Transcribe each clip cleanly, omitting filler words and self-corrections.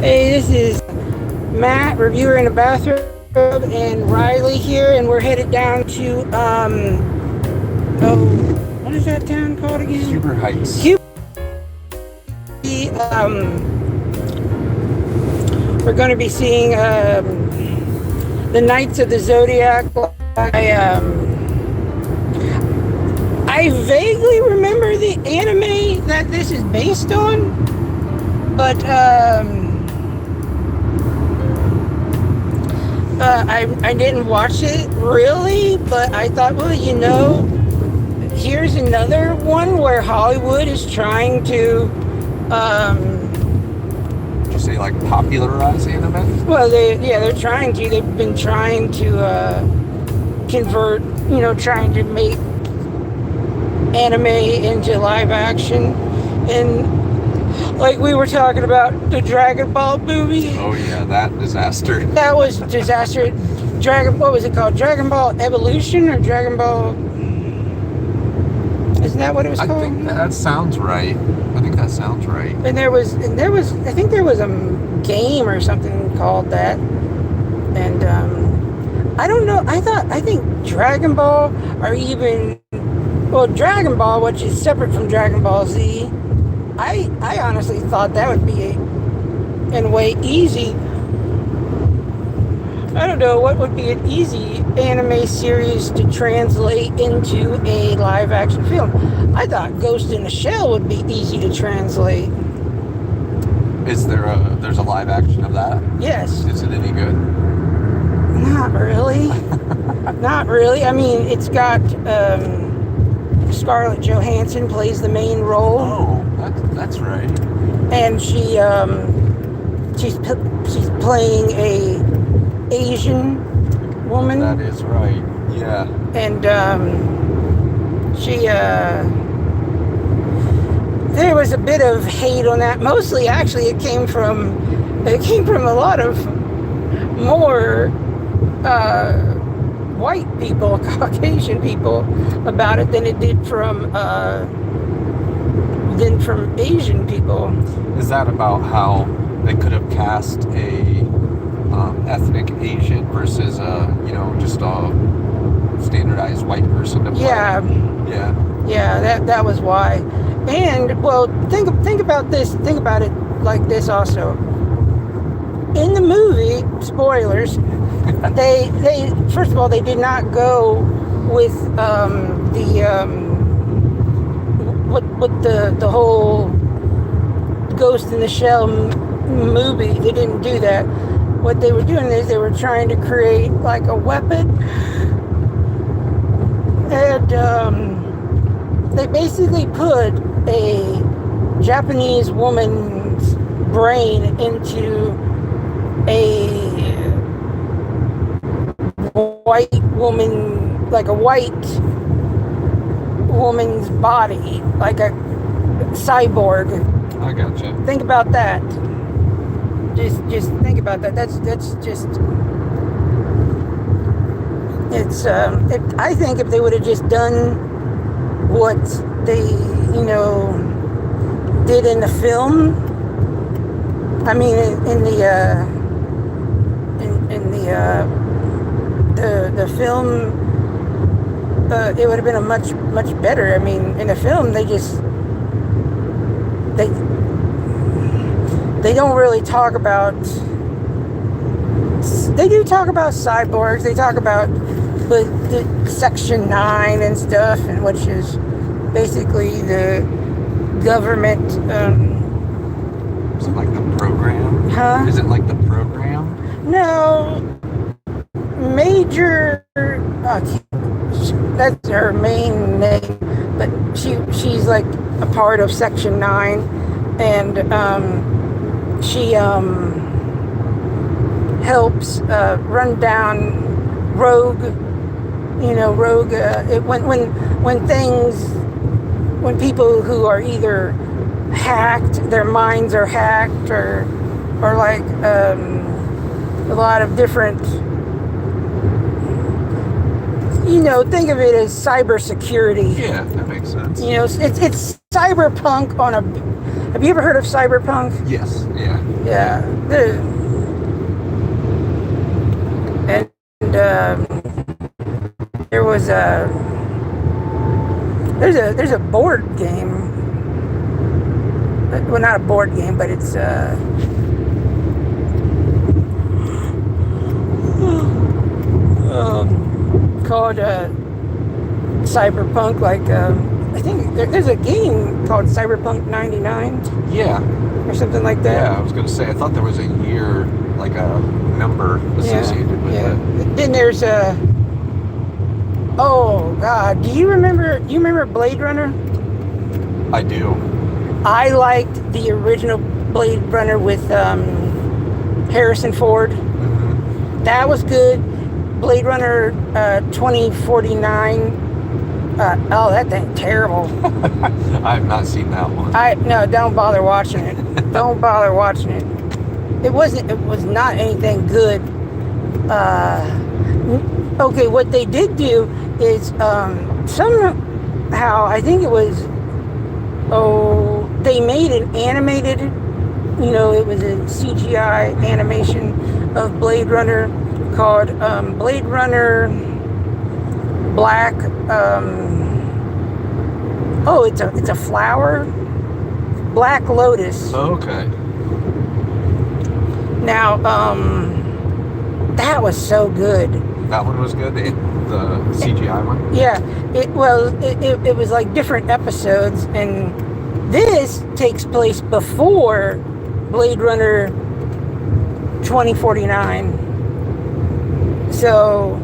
Hey, this is Matt, reviewer in a bathrobe, and Riley here, and we're headed down to, what is that town called again? Huber Heights. We're going to be seeing the Knights of the Zodiac. I vaguely remember the anime that this is based on, but I didn't watch it really, but I thought, well, here's another one where Hollywood is trying to Did you say like popularize anime? well, they're trying to. They've been trying to convert, trying to make anime into live action, and like we were talking about the Dragon Ball movie. Oh yeah, that disaster. That was disaster. What was it called? Dragon Ball Evolution or Dragon Ball? Isn't that what it was called? I think that sounds right. And there was, I think there was a game or something called that. And I don't know. I think Dragon Ball, or even, well, Dragon Ball, which is separate from Dragon Ball Z. I honestly thought that would be in a way easy. I don't know what would be an easy anime series to translate into a live action film. I thought Ghost in the Shell would be easy to translate. There's a live action of that? Yes. Is it any good? Not really. Not really. I mean, it's got Scarlett Johansson plays the main role. Oh, that's right. And she's playing a Asian woman. That is right. Yeah. And there was a bit of hate on that. Mostly, actually, it came from a lot of more white people, Caucasian people, about it than it did from Asian people. Is that about how they could have cast a ethnic Asian versus just a standardized white person to play? Yeah, that was why. And well, think about this. Think about it like this also. In the movie, spoilers, they first of all, they did not go with the whole Ghost in the Shell movie. They didn't do that. What they were doing is they were trying to create like a weapon, and they basically put a Japanese woman's brain into a white woman, like a white woman's body, like a cyborg. I gotcha. Think about that. Just think about that. That's just. It's. I think if they would have just done what they, did in the film. I mean, in the film, it would have been a much better. I mean, in the film, they don't really talk about. They do talk about cyborgs. They talk about the Section 9 and stuff, and which is basically the government. Is it like the program? Huh? Is it like the program? No. Major. That's her main name, but she's like a part of Section 9, and she helps run down rogue. When people who are either hacked, their minds are hacked, or like a lot of different. Think of it as cybersecurity. Yeah, that makes sense. It's cyberpunk on a Have you ever heard of Cyberpunk? Yes. Yeah. Yeah. And there was there's a board game. Well, not a board game, but it's called Cyberpunk. Like I think there's a game called Cyberpunk '99. Yeah. Or something like that. Yeah, I was going to say, I thought there was a year, like a number associated with it. Then there's a. Oh God! Do you remember? You remember Blade Runner? I do. I liked the original Blade Runner with Harrison Ford. Mm-hmm. That was good. Blade Runner 2049. Oh, that thing terrible. I have not seen that one. No, don't bother watching it. Don't bother watching it. It was not anything good. Okay, what they did do is somehow, I think it was, they made an animated, it was a CGI animation of Blade Runner called Blade Runner Black. It's a flower. Black Lotus. Oh, okay. Now, that was so good. That one was good. The CGI one. Yeah. It was like different episodes, and this takes place before Blade Runner 2049. So,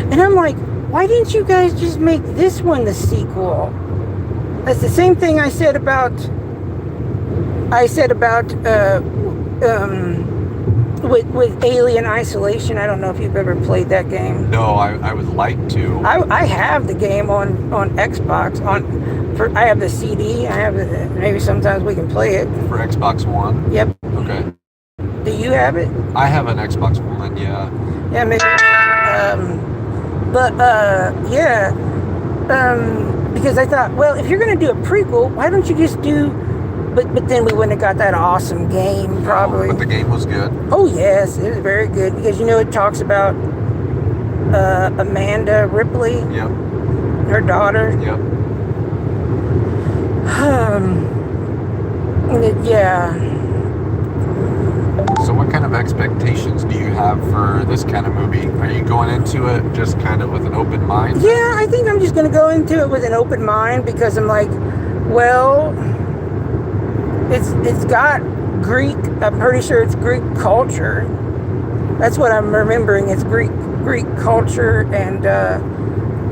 and I'm like, why didn't you guys just make this one the sequel? That's the same thing I said about with Alien Isolation. I don't know if you've ever played that game. No, I would like to. I have the game on Xbox. I have the CD. I have it. Maybe sometimes we can play it For Xbox One? Yep. Okay. Do you have it? I have an Xbox One, yeah. Yeah, maybe. Because I thought, well, if you're going to do a prequel, why don't you just do... But then we wouldn't have got that awesome game, probably. But the game was good. Oh, yes, it was very good. Because, it talks about Amanda Ripley. Yep. Her daughter. Yep. Yeah. So what kind of expectations do you have for this kind of movie? Are you going into it just kind of with an open mind? Yeah, I think I'm just going to go into it with an open mind because I'm like, well, it's got Greek. I'm pretty sure it's Greek culture. That's what I'm remembering. It's Greek culture, and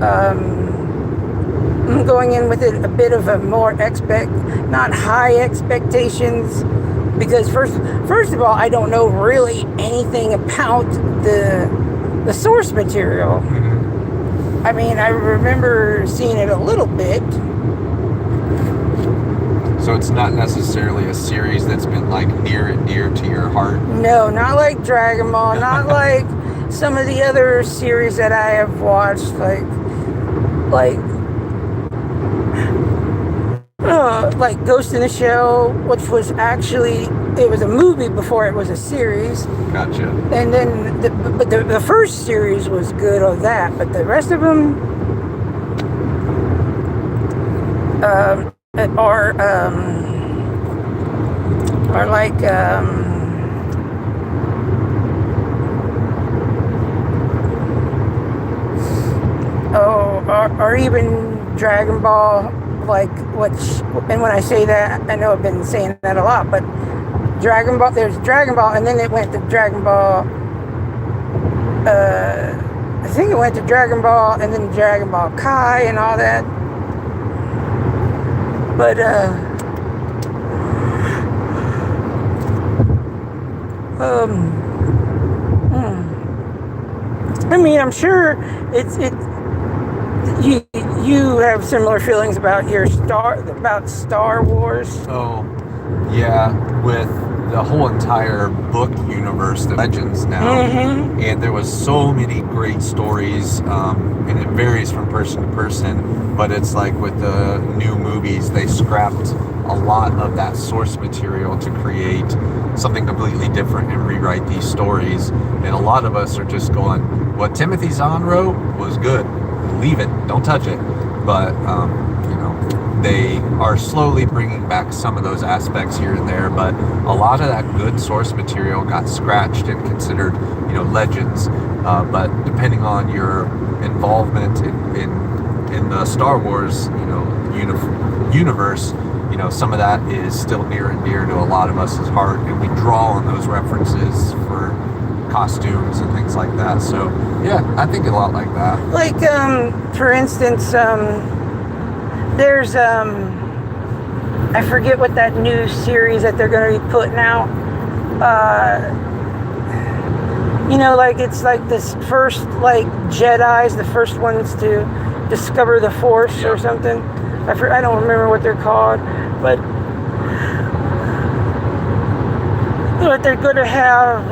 I'm going in with it a bit of a more not high expectations. Because first of all, I don't know really anything about the source material. Mm-hmm. I mean, I remember seeing it a little bit. So it's not necessarily a series that's been like near and dear to your heart? No, not like Dragon Ball, not like some of the other series that I have watched, like Ghost in the Shell, which was actually, it was a movie before it was a series. Gotcha. And then, the first series was good of that, but the rest of them are like or even Dragon Ball. And when I say that, I know I've been saying that a lot, but Dragon Ball, there's Dragon Ball, and then it went to Dragon Ball, I think it went to Dragon Ball, and then Dragon Ball Kai, and all that, but, I mean, I'm sure you have similar feelings about Star Wars. Oh, yeah. With the whole entire book universe, the legends now, and there was so many great stories, and it varies from person to person, but it's like with the new movies, they scrapped a lot of that source material to create something completely different and rewrite these stories, and a lot of us are just going, what Timothy Zahn wrote was good, leave it, don't touch it, but you know, they are slowly bringing back some of those aspects here and there, but a lot of that good source material got scratched and considered, you know, legends. But depending on your involvement in the Star Wars, you know, universe, you know, some of that is still near and dear to a lot of us' heart, and we draw on those references for costumes and things like that. So yeah, I think a lot like that. Like, for instance, there's I forget what that new series that they're going to be putting out. You know, like it's like this first like Jedi's, the first ones to discover the Force or something. I don't remember what they're called, but they're going to have.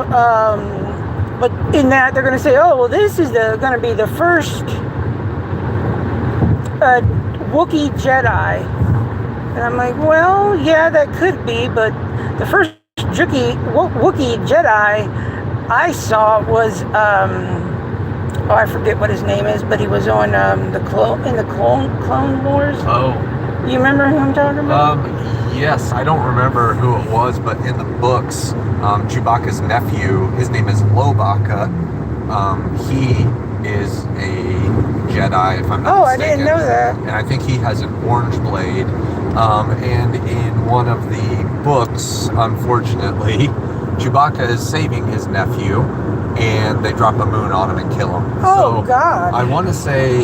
But in that, they're going to say, "Oh, well, this is going to be the first Wookiee Jedi." And I'm like, well, yeah, that could be, but the first Wookiee Jedi I saw was, I forget what his name is, but he was on the Clone Wars. Oh. You remember who I'm talking about? Yes, I don't remember who it was, but in the books, Chewbacca's nephew, his name is Lobaka. He is a Jedi, if I'm not mistaken. Oh, I didn't know that. And I think he has an orange blade. And in one of the books, unfortunately, Chewbacca is saving his nephew, and they drop a moon on him and kill him. Oh, so, God. I want to say,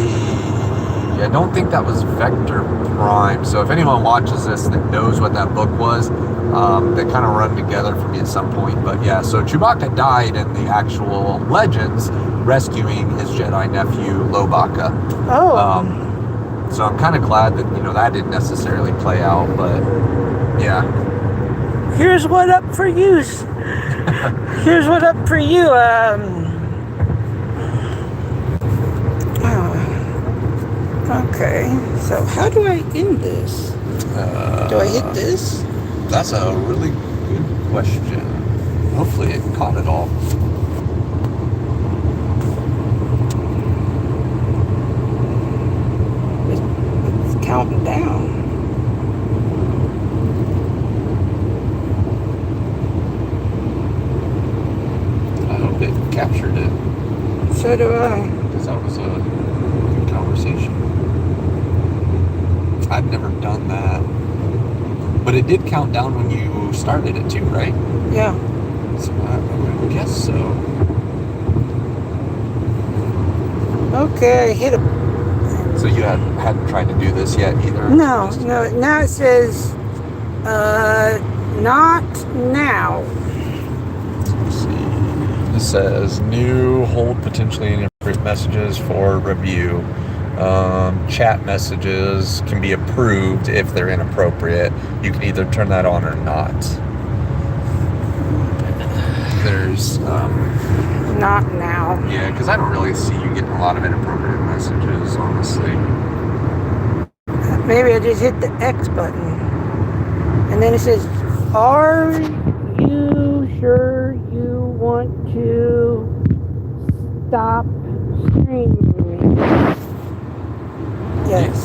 I don't think that was Vector Prime. So if anyone watches this that knows what that book was, they kind of run together for me at some point. But yeah, so Chewbacca died in the actual legends, rescuing his Jedi nephew, Lobaka. Oh. So I'm kind of glad that, you know, that didn't necessarily play out, but yeah. Here's what up for you. Here's what up for you. Okay, so how do I end this? Do I hit this? That's a really good question. Hopefully it caught it all. It's counting down. I hope it captured it. So do I. Because that was a good conversation. I've never done that. But it did count down when you started it too, right? Yeah. So I would guess so. Okay, I hit it. So you hadn't tried to do this yet either? No. Now it says, not now. Let's see. It says new hold potentially inappropriate messages for review. Chat messages can be approved if they're inappropriate. You can either turn that on or not. There's not now. Yeah, because I don't really see you getting a lot of inappropriate messages, honestly. Maybe I just hit the X button. And then it says, are you sure you want to stop streaming? Yes.